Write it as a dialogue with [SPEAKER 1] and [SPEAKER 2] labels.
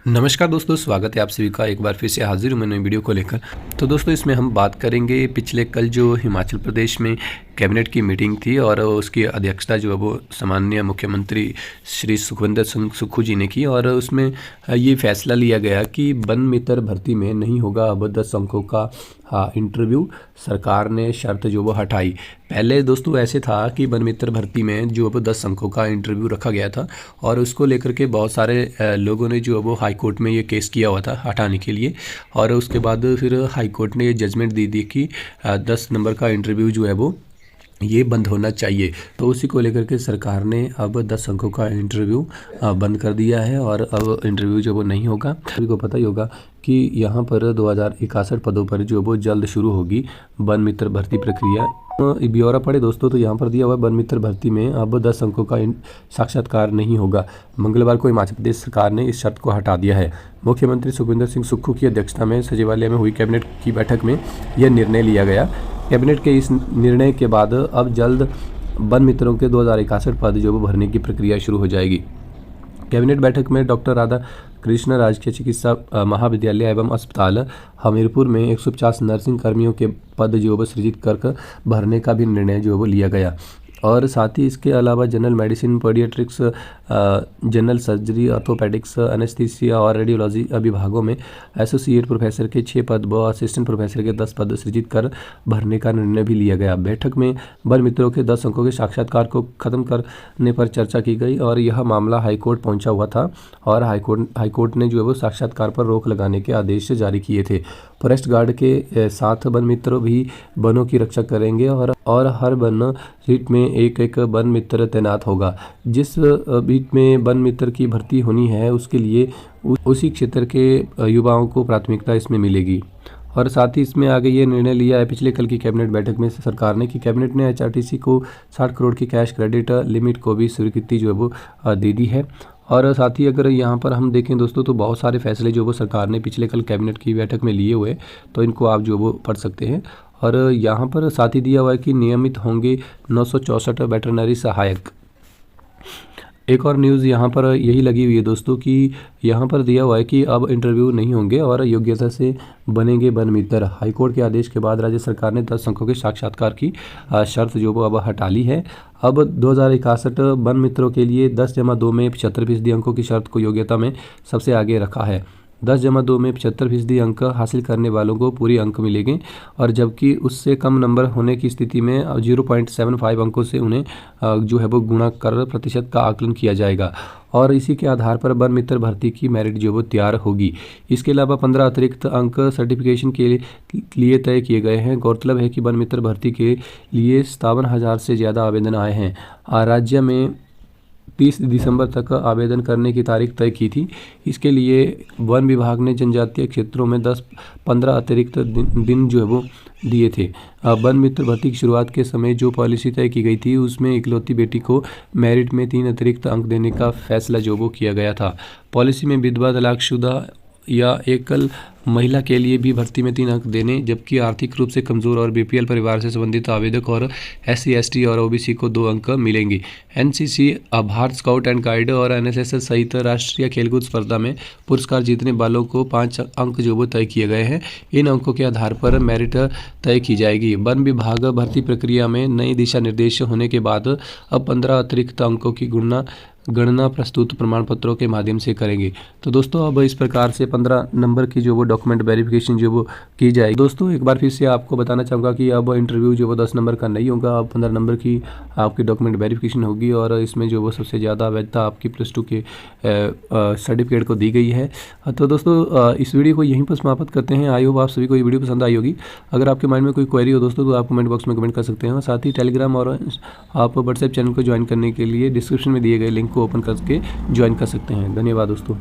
[SPEAKER 1] नमस्कार दोस्तों, स्वागत है आप सभी का। एक बार फिर से हाजिर हूँ मैं नई वीडियो को लेकर। तो दोस्तों इसमें हम बात करेंगे पिछले कल जो हिमाचल प्रदेश में कैबिनेट की मीटिंग थी और उसकी अध्यक्षता जो है वो सम्माननीय मुख्यमंत्री श्री सुखविंदर सिंह सुक्खू जी ने की। और उसमें ये फैसला लिया गया कि वन मित्र भर्ती में नहीं होगा अब 10 अंकों का इंटरव्यू। सरकार ने शर्त जो वो हटाई। पहले दोस्तों ऐसे था कि वन मित्र भर्ती में जो वो 10 अंकों का इंटरव्यू रखा गया था और उसको लेकर के बहुत सारे लोगों ने जो है वो हाई कोर्ट में ये केस किया हुआ था हटाने के लिए। और उसके बाद फिर हाई कोर्ट ने ये जजमेंट दी थी कि 10 नंबर का इंटरव्यू जो है वो ये बंद होना चाहिए। तो उसी को लेकर के सरकार ने अब 10 अंकों का इंटरव्यू बंद कर दिया है और अब इंटरव्यू जो वो नहीं होगा। सभी को पता ही होगा कि यहाँ पर 2061 पदों पर जो वो जल्द शुरू होगी वन मित्र भर्ती प्रक्रिया। ब्यौरा पढ़े दोस्तों तो यहाँ पर दिया हुआ वन मित्र भर्ती में अब 10 अंकों का साक्षात्कार नहीं होगा। मंगलवार को हिमाचल प्रदेश सरकार ने इस शर्त को हटा दिया है। मुख्यमंत्री सुखविंदर सिंह सुक्खू की अध्यक्षता में सचिवालय में हुई कैबिनेट की बैठक में यह निर्णय लिया गया। कैबिनेट के इस निर्णय के बाद अब जल्द वन मित्रों के 2061 पद जो भरने की प्रक्रिया शुरू हो जाएगी। कैबिनेट बैठक में डॉक्टर राधा कृष्ण राजकीय चिकित्सा महाविद्यालय एवं अस्पताल हमीरपुर में 150 नर्सिंग कर्मियों के पद जो वो सृजित कर भरने का भी निर्णय जो वो लिया गया। और साथ ही इसके अलावा general medicine, paediatrics, general surgery, orthopaedics, anaesthesia और रेडियोलॉजी विभागों में एसोसिएट प्रोफेसर के 6 पद व असिस्टेंट प्रोफेसर के 10 पद सृजित कर भरने का निर्णय भी लिया गया। बैठक में वन मित्रों के 10 अंकों के साक्षात्कार को खत्म करने पर चर्चा की गई और यह मामला हाईकोर्ट पहुंचा हुआ था और हाईकोर्ट ने जो है वो साक्षात्कार पर रोक लगाने के आदेश जारी किए थे। फॉरेस्ट गार्ड के साथ वन मित्र भी वनों की रक्षा करेंगे और हर वन सीट में एक वन मित्र तैनात होगा। जिस बीट में वन मित्र की भर्ती होनी है उसके लिए उसी क्षेत्र के युवाओं को प्राथमिकता इसमें मिलेगी। और साथ ही इसमें आगे ये निर्णय लिया है पिछले कल की कैबिनेट बैठक में सरकार ने कि कैबिनेट ने एचआरटीसी को 60 करोड़ की कैश क्रेडिट लिमिट को भी स्वीकृति जो है वो दे दी है। और साथ ही अगर यहाँ पर हम देखें दोस्तों तो बहुत सारे फैसले जो वो सरकार ने पिछले कल कैबिनेट की बैठक में लिए हुए, तो इनको आप जो वो पढ़ सकते हैं। और यहाँ पर साथ ही दिया हुआ है कि नियमित होंगे 964 वेटरनरी सहायक। एक और न्यूज़ यहाँ पर यही लगी हुई है दोस्तों कि यहाँ पर दिया हुआ है कि अब इंटरव्यू नहीं होंगे और योग्यता से बनेंगे वन मित्र। हाईकोर्ट के आदेश के बाद राज्य सरकार ने 10 अंकों के साक्षात्कार की शर्त जो वो अब हटा ली है। अब 2061 वन मित्रों के लिए 10+2 में 75% अंकों की शर्त को योग्यता में सबसे आगे रखा है। 10+2 में 75% अंक हासिल करने वालों को पूरी अंक मिलेंगे और जबकि उससे कम नंबर होने की स्थिति में 0.75 अंकों से उन्हें जो है वो गुणा कर प्रतिशत का आकलन किया जाएगा और इसी के आधार पर वन मित्र भर्ती की मेरिट जो वो तैयार होगी। इसके अलावा 15 अतिरिक्त अंक सर्टिफिकेशन के लिए तय किए गए हैं। गौरतलब है कि वन मित्र भर्ती के लिए 57,000 से ज़्यादा आवेदन आए हैं। राज्य में 30 दिसंबर तक आवेदन करने की तारीख तय की थी। इसके लिए वन विभाग ने जनजातीय क्षेत्रों में 10-15 अतिरिक्त दिन जो है वो दिए थे। वन मित्र भर्ती की शुरुआत के समय जो पॉलिसी तय की गई थी उसमें इकलौती बेटी को मेरिट में 3 अतिरिक्त अंक देने का फैसला जो वो किया गया था। पॉलिसी में विधवा, तलाकशुदा या एकल महिला के लिए भी भर्ती में 3 अंक देने, जबकि आर्थिक रूप से कमज़ोर और बीपीएल परिवार से संबंधित आवेदक और SC, ST और OBC को 2 अंक मिलेंगे। NCC, Bharat scout and guide और NSS सहित राष्ट्रीय खेलकूद स्पर्धा में पुरस्कार जीतने वालों को 5 अंक जो वो तय किए गए हैं। इन अंकों के आधार पर मेरिट तय की जाएगी। वन विभाग भर्ती प्रक्रिया में नए दिशा निर्देश होने के बाद अब 15 अतिरिक्त अंकों की गणना प्रस्तुत प्रमाण पत्रों के माध्यम से करेंगे। तो दोस्तों अब इस प्रकार से 15 नंबर की जो वो डॉक्यूमेंट वेरिफिकेशन जो वो की जाएगी। दोस्तों एक बार फिर से आपको बताना चाहूँगा कि अब इंटरव्यू जो वो 10 नंबर का नहीं होगा, अब 15 नंबर की आपकी डॉक्यूमेंट वेरिफिकेशन होगी और इसमें जो वो सबसे ज़्यादा वैधता आपकी +2 के सर्टिफिकेट को दी गई है। तो दोस्तों इस वीडियो को यहीं पर समाप्त करते हैं। आई होप आप सभी को ये वीडियो पसंद आई होगी। अगर आपके माइंड में कोई क्वेरी हो दोस्तों तो आप कमेंट बॉक्स में कमेंट कर सकते हैं। साथ ही टेलीग्राम और आप व्हाट्सएप चैनल को ज्वाइन करने के लिए डिस्क्रिप्शन में दिए गए लिंक को ओपन करके ज्वाइन कर सकते हैं। धन्यवाद दोस्तों।